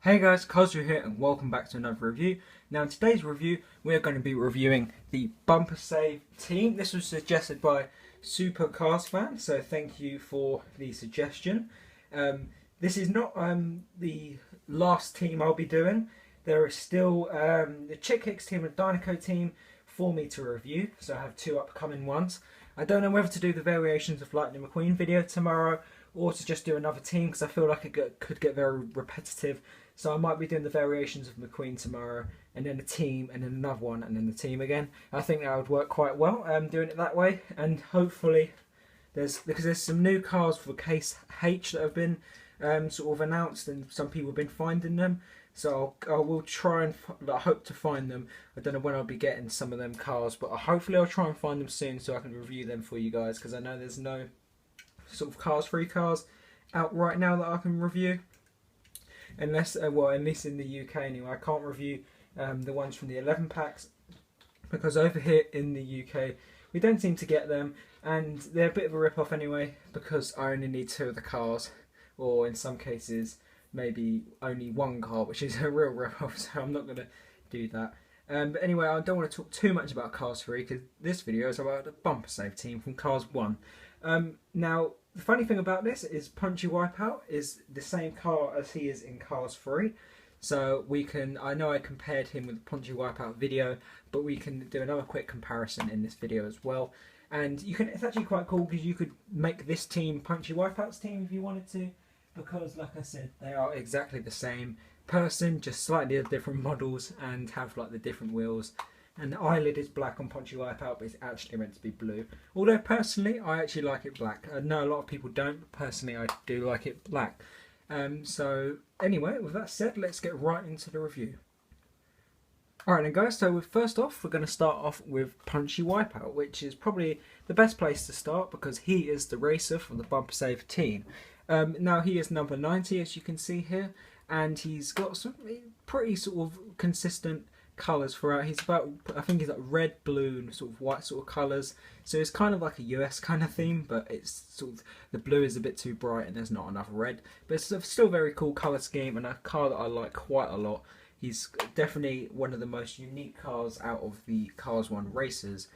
Hey guys, Kazu here and welcome back to another review. Now in today's review we are going to be reviewing the Bumper Save team. This was suggested by Super Cars Fan, so thank you for the suggestion. This is not the last team I'll be doing. There is still the Chick Hicks team and Dynaco team for me to review, so I have two upcoming ones. I don't know whether to do the variations of Lightning McQueen video tomorrow or to just do another team because I feel like it could get very repetitive. So I might be doing the variations of McQueen tomorrow, and then a team, and then another one, and then the team again. I think that would work quite well, doing it that way. And hopefully, because there's some new cars for Case H that have been sort of announced, and some people have been finding them. So I will try and I hope to find them. I don't know when I'll be getting some of them cars, but hopefully I'll try and find them soon so I can review them for you guys. Because I know there's no sort of free cars out right now that I can review. Unless, well, at least in the UK anyway, I can't review the ones from the 11 packs because over here in the UK we don't seem to get them, and they're a bit of a rip-off anyway because I only need two of the cars, or in some cases maybe only one car, which is a real rip-off, so I'm not going to do that. But anyway, I don't want to talk too much about Cars 3 because this video is about the Bumper Save team from Cars 1. Now, the funny thing about this is Punchy Wipeout is the same car as he is in Cars 3. So we can, I know I compared him with the Punchy Wipeout video, but we can do another quick comparison in this video as well. And you can, it's actually quite cool because you could make this team Punchy Wipeout's team if you wanted to. Because like I said, they are exactly the same person, just slightly different models and have like the different wheels. And the eyelid is black on Punchy Wipeout, but it's actually meant to be blue. Although personally, I actually like it black. I know a lot of people don't, but personally I do like it black. So anyway, with that said, let's get right into the review. Alright then guys, so first off, we're going to start off with Punchy Wipeout, which is probably the best place to start because he is the racer from the Bumper Save team. Now he is number 90, as you can see here, and he's got some pretty sort of consistent colours throughout. He's about, I think he's like red, blue and sort of white sort of colours, so it's kind of like a US kind of theme, but it's sort of, the blue is a bit too bright and there's not enough red, but it's still a very cool colour scheme and a car that I like quite a lot. He's definitely one of the most unique cars out of the Cars 1 racers.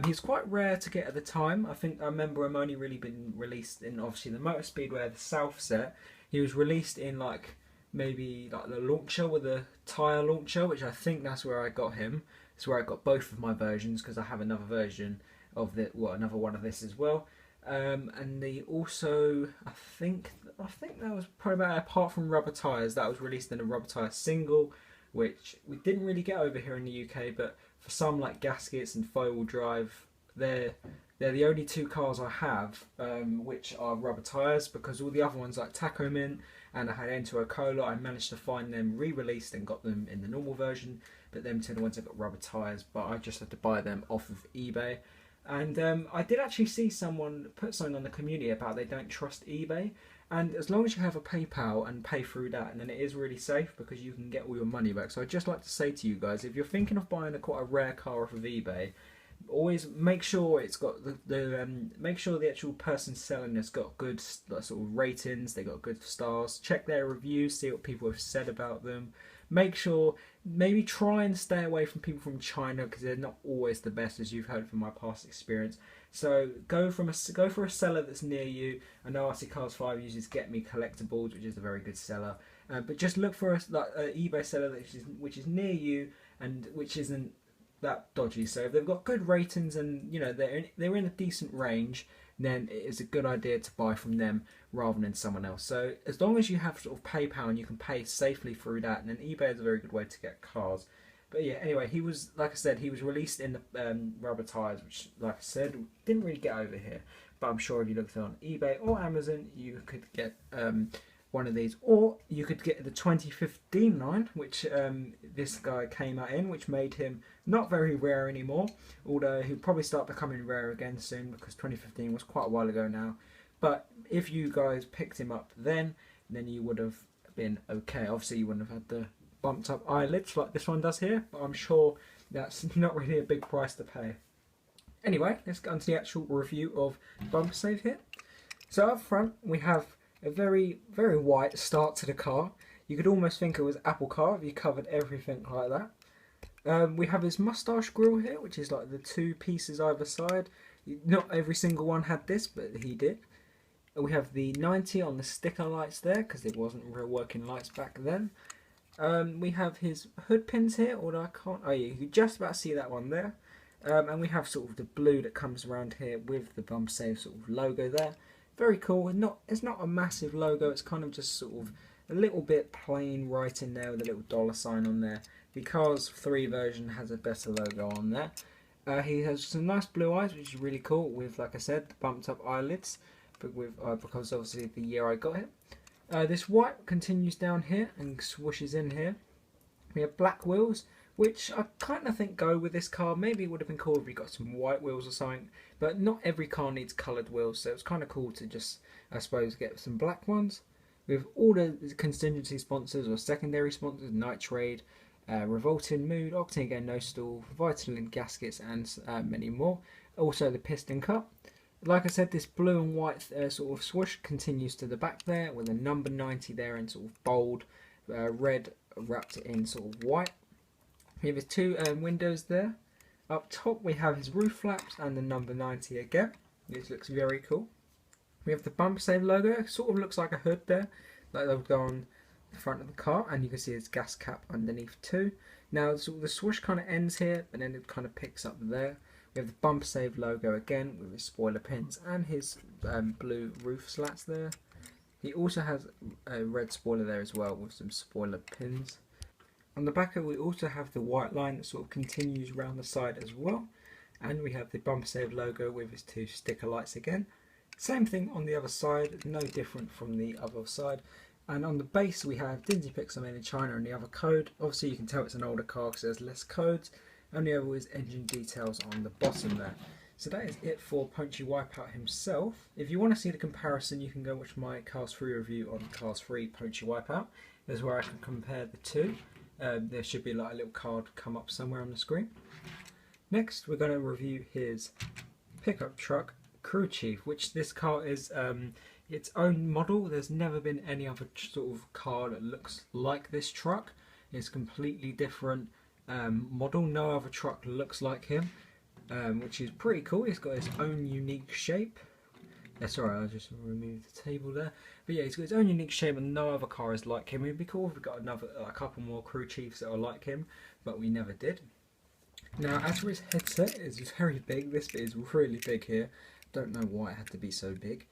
He's quite rare to get at the time. I remember him only really been released in obviously the Motor Speedway, the South set. He was released in like maybe like the launcher with the tyre launcher, which I think that's where I got him. It's where I got both of my versions because I have another version of the, well, another one of this as well. And they also, I think that was probably about, apart from Rubber Tyres, that was released in a Rubber Tyre single, which we didn't really get over here in the UK, but for some like Gaskets and 4-wheel drive, they're the only two cars I have which are Rubber Tyres, because all the other ones like Taco Mint and I had Ento Cola, I managed to find them re-released and got them in the normal version, but them two are the ones that got Rubber Tyres, but I just had to buy them off of eBay. And I did actually see someone put something on the community about they don't trust eBay, and as long as you have a PayPal and pay through that, and then it is really safe because you can get all your money back. So I'd just like to say to you guys, if you're thinking of buying quite a rare car off of eBay, always make sure it's got make sure the actual person selling has got good sort of ratings, they got good stars. Check their reviews, see what people have said about them. Make sure, maybe try and stay away from people from China because they're not always the best, as you've heard from my past experience. So go for a seller that's near you. I know RC Cars 5 uses Get Me Collectibles, which is a very good seller. But just look for an eBay seller which is near you and which isn't that dodgy. So if they've got good ratings and you know they're in a decent range, then it is a good idea to buy from them rather than someone else. So as long as you have sort of PayPal and you can pay safely through that, then eBay is a very good way to get cars. But yeah, anyway, he was, like I said, he was released in the Rubber Tyres, which, like I said, didn't really get over here. But I'm sure if you looked on eBay or Amazon, you could get one of these, or you could get the 2015 line, which this guy came out in, which made him not very rare anymore, although he'll probably start becoming rare again soon because 2015 was quite a while ago now. But if you guys picked him up then you would have been okay. Obviously you wouldn't have had the bumped up eyelids like this one does here, but I'm sure that's not really a big price to pay. Anyway, let's get on to the actual review of Bumper Save here. So up front we have a very, very white start to the car. You could almost think it was Apple car if you covered everything like that. We have his moustache grill here, which is like the two pieces either side. Not every single one had this, but he did. We have the 90 on the sticker lights there, because it wasn't real working lights back then. We have his hood pins here, although I can't... Oh yeah, you can just about see that one there. And we have sort of the blue that comes around here with the Bumper Save sort of logo there. Very cool. It's not a massive logo, it's kind of just sort of a little bit plain right in there with a little dollar sign on there. The Cars 3 version has a better logo on there. He has some nice blue eyes, which is really cool, with, like I said, the bumped up eyelids, but with because obviously the year I got it. This white continues down here and swooshes in here. We have black wheels, which I kind of think go with this car. Maybe it would have been cool if we got some white wheels or something, but not every car needs coloured wheels, so it's kind of cool to just, I suppose, get some black ones. With all the contingency sponsors or secondary sponsors, Nitrade, Revolting Mood, Octane Again No Stall, Vitalin Gaskets, and many more. Also the piston cup. Like I said, this blue and white sort of swoosh continues to the back there with a number 90 there in sort of bold red wrapped in sort of white. We have his two windows there. Up top we have his roof flaps and the number 90 again. This looks very cool. We have the Bumper Save logo. It sort of looks like a hood there, like they'll go on the front of the car, and you can see his gas cap underneath too. Now the swoosh kind of ends here, but then it kind of picks up there. We have the Bumper Save logo again with his spoiler pins and his blue roof slats there. He also has a red spoiler there as well with some spoiler pins. On the back we also have the white line that sort of continues around the side as well. And we have the Bumper Save logo with his two sticker lights again. Same thing on the other side, no different from the other side. And on the base we have Dinsey Pixel made in China and the other code. Obviously you can tell it's an older car because there's less codes. Only other is engine details on the bottom there. So that is it for Punchy Wipeout himself. If you want to see the comparison, you can go watch my Cars 3 review on Cars 3 Punchy Wipeout. That's where I can compare the two. There should be like a little card come up somewhere on the screen. Next we're going to review his pickup truck Crew Chief, which this car is its own model. There's never been any other sort of car that looks like this truck. It's completely different model. No other truck looks like him, which is pretty cool. He's got his own unique shape. Sorry, I'll just remove the table there. But yeah, he's got his own unique shape and no other car is like him. It'd be cool if we got a couple more Crew Chiefs that are like him, but we never did. Now, as for his headset, it's very big. This bit is really big here. Don't know why it had to be so big,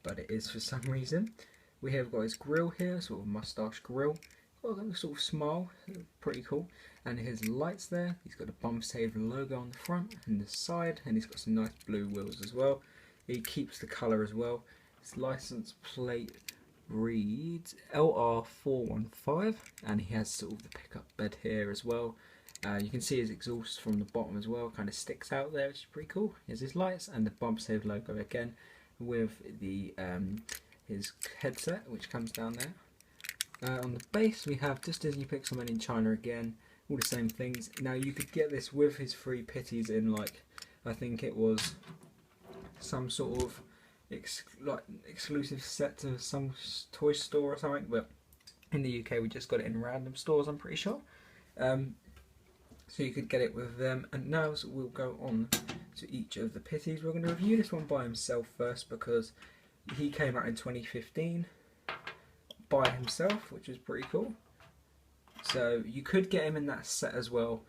but it is for some reason. We have got his grill here, sort of moustache grill. Got a sort of smile, pretty cool. And his lights there. He's got a Bumper Save logo on the front and the side, and he's got some nice blue wheels as well. He keeps the colour as well. His license plate reads LR415, and he has sort of the pickup bed here as well. You can see his exhaust from the bottom as well, kind of sticks out there, which is pretty cool. Here's his lights and the Bumper Save logo again with the his headset, which comes down there. On the base we have just Dinsey Pixel made in China again, all the same things. Now you could get this with his free pitties in, like, I think it was some sort of exclusive set to some toy store or something, but in the UK we just got it in random stores, I'm pretty sure. So you could get it with them. And now we'll go on to each of the pitties. We're going to review this one by himself first because he came out in 2015 by himself, which is pretty cool. So you could get him in that set as well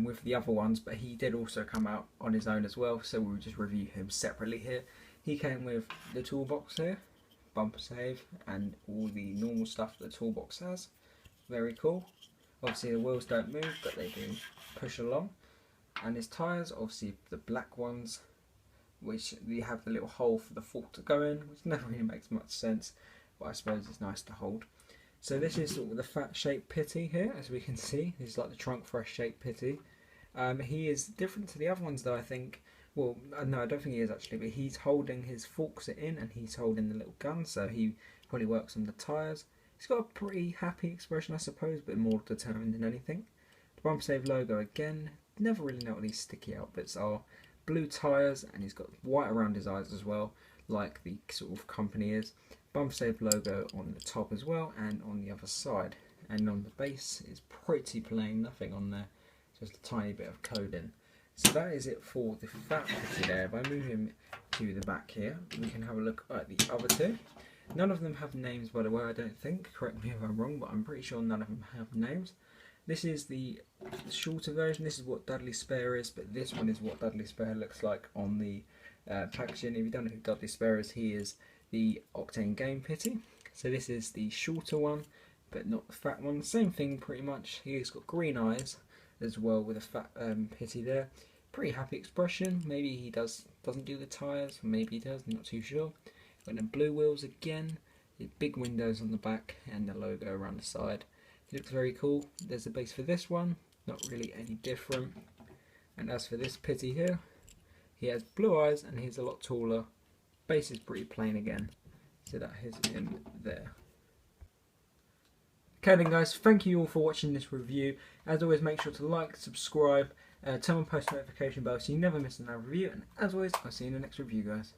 with the other ones, but he did also come out on his own as well, so we'll just review him separately here. He came with the toolbox here, Bumper Save, and all the normal stuff that the toolbox has. Very cool. Obviously the wheels don't move, but they do push along. And his tyres, obviously the black ones, which you have the little hole for the fork to go in, which never really makes much sense, but I suppose it's nice to hold. So this is sort of the fat shaped pitty here, as we can see. This is like the trunk fresh shaped pitty. He is different to the other ones though, I think. Well, no, I don't think he is actually, but he's holding his forks in and he's holding the little gun, so he probably works on the tyres. He's got a pretty happy expression, I suppose, but more determined than anything. The Bumper Save logo again. Never really know what these sticky out bits are. Blue tyres, and he's got white around his eyes as well, like the sort of company is. Bumper Safe logo on the top as well, and on the other side. And on the base is pretty plain, nothing on there, just a tiny bit of coding. So that is it for the fat Pitty there. If I move him to the back here, we can have a look at the other two. None of them have names, by the way, I don't think. Correct me if I'm wrong, but I'm pretty sure none of them have names. This is the shorter version. This is what Dudley Spare is, but this one is what Dudley Spare looks like on the packaging. If you don't know who Dudley Spare is, he is the Octane Game Pitty. So this is the shorter one, but not the fat one. Same thing pretty much. He's got green eyes as well with a fat Pitty there. Pretty happy expression. Maybe he doesn't do the tyres, maybe he does, I'm not too sure. Got the blue wheels again, the big windows on the back and the logo around the side. It looks very cool. There's the base for this one, not really any different. And as for this Pitty here, he has blue eyes and he's a lot taller. Base is pretty plain again, so that is him there. Okay then guys, thank you all for watching this review. As always, make sure to like, subscribe, turn on post notification bell so you never miss another review, and as always, I'll see you in the next review guys.